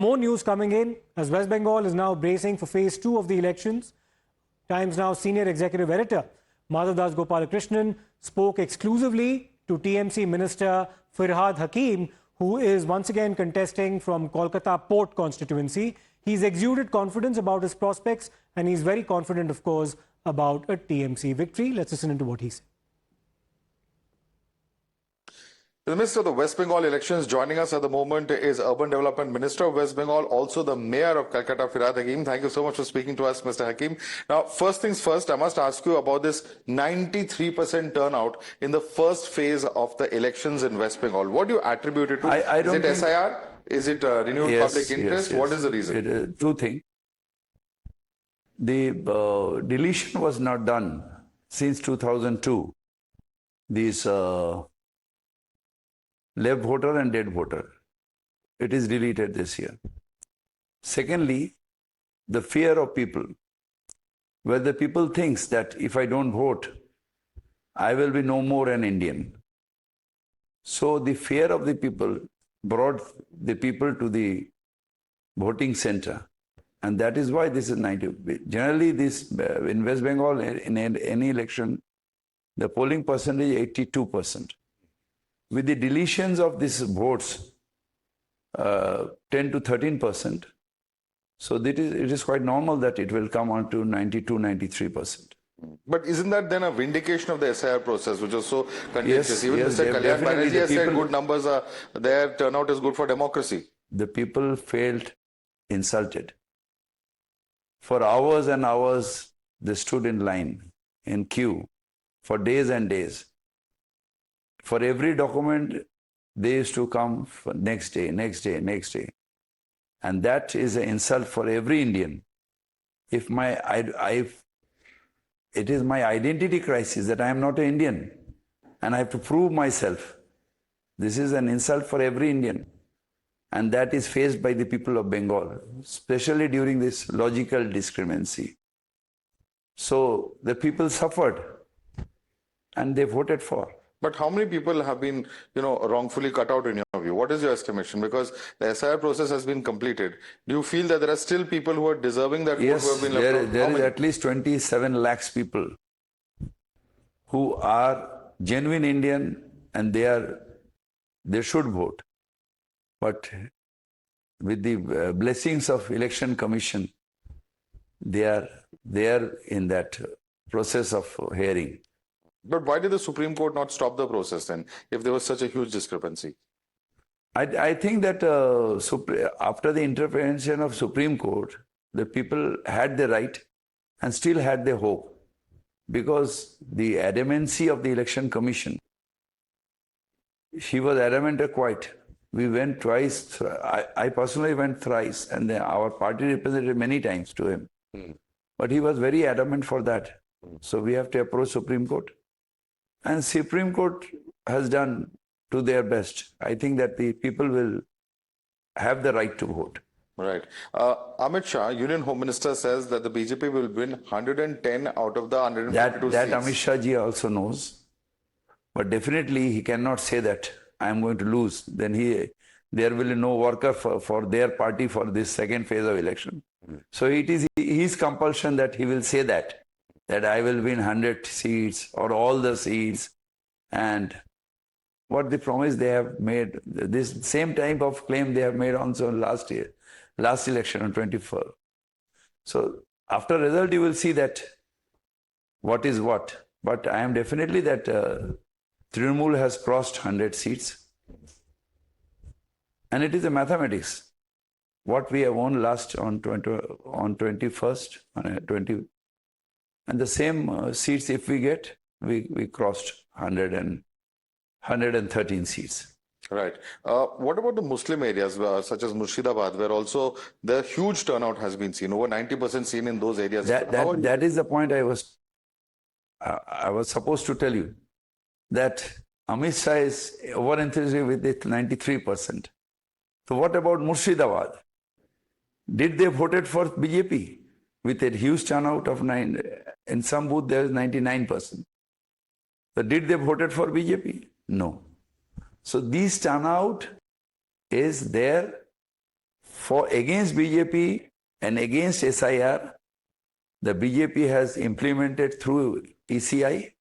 More news coming in as West Bengal is now bracing for phase 2 of the elections. Times Now senior executive editor Madhavdas Gopalakrishnan spoke exclusively to TMC Minister Firhad Hakim, who is once again contesting from Kolkata Port constituency. He's exuded confidence about his prospects and he's very confident, of course, about a TMC victory. Let's listen to what he said. In the midst of the West Bengal elections, joining us at the moment is Urban Development Minister of West Bengal, also the Mayor of Calcutta, Firhad Hakim. Thank you so much for speaking to us, Mr. Hakim. Now, first things first, I must ask you about this 93% turnout in the first phase of the elections in West Bengal. What do you attribute it to? Is it S.I.R? Is it renewed public interest? What is the reason? Two things. The deletion was not done since 2002. These left voter and dead voter. It is deleted this year. Secondly, the fear of people. Where the people thinks that if I don't vote, I will be no more an Indian. So the fear of the people brought the people to the voting center. And that is why this is 90. Generally, this in West Bengal, in any election, the polling percentage is 82%. With the deletions of these votes, 10 to 13%, so it is quite normal that it will come on to 92, 93%. But isn't that then a vindication of the S.I.R process, which was so contentious? Even Mr. Kalyan Banerjee has said good numbers are there, turnout is good for democracy. The people felt insulted. For hours and hours, they stood in line, in queue, for days and days. For every document, they used to come for next day, next day, next day. And that is an insult for every Indian. If it is my identity crisis that I am not an Indian and I have to prove myself. This is an insult for every Indian. And that is faced by the people of Bengal, especially during this logical discrepancy. So the people suffered and they voted for. But how many people have been, wrongfully cut out in your view? What is your estimation? Because the S.I.R process has been completed. Do you feel that there are still people who are deserving that vote who have been left out? There is at least 27 lakhs people who are genuine Indian and they should vote. But with the blessings of Election Commission, they are in that process of hearing. But why did the Supreme Court not stop the process then, if there was such a huge discrepancy? I think that after the intervention of Supreme Court, the people had the right and still had the hope. Because the adamancy of the Election Commission, she was adamant quite. We went twice, I personally went thrice, and our party represented many times to him. But he was very adamant for that. So we have to approach Supreme Court. And Supreme Court has done to their best. I think that the people will have the right to vote. Right. Amit Shah, Union Home Minister, says that the BJP will win 110 out of the 152 that seats. Amit Shah ji also knows. But definitely he cannot say that I am going to lose. Then there will be no worker for their party for this second phase of election. So it is his compulsion that he will say that I will win 100 seats or all the seats. And what the promise they have made, this same type of claim they have made also last election on 24. So after result, you will see that what is what. But I am definitely that Trinamool has crossed 100 seats. And it is a mathematics. What we have won last on 21st, 20. And the same seats, if we get, we crossed 113 seats. Right. What about the Muslim areas such as Murshidabad, where also the huge turnout has been seen, over 90% seen in those areas? That is the point I was supposed to tell you, that Amit Shah is over-enthusiastic with it 93%. So what about Murshidabad? Did they voted for BJP? With a huge turnout of 9, in some booth there is 99%. So did they voted for BJP? No. So this turnout is there for against BJP and against S.I.R, the BJP has implemented through ECI,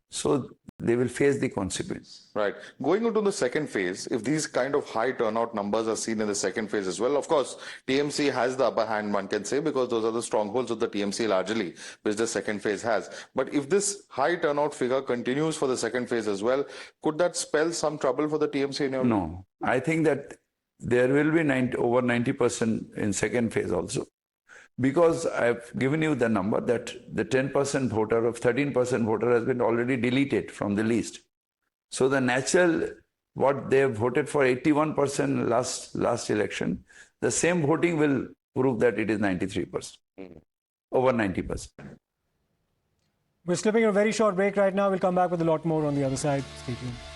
so they will face the consequence. Right. Going into the second phase, if these kind of high turnout numbers are seen in the second phase as well, of course, TMC has the upper hand, one can say, because those are the strongholds of the TMC largely, which the second phase has. But if this high turnout figure continues for the second phase as well, could that spell some trouble for the TMC in your view? No, I think that there will be over 90% in second phase also. Because I've given you the number that the 10% voter of 13% voter has been already deleted from the list. So the natural, what they have voted for 81% last election, the same voting will prove that it is 93%, over 90%. We're slipping a very short break right now. We'll come back with a lot more on the other side. Stay tuned.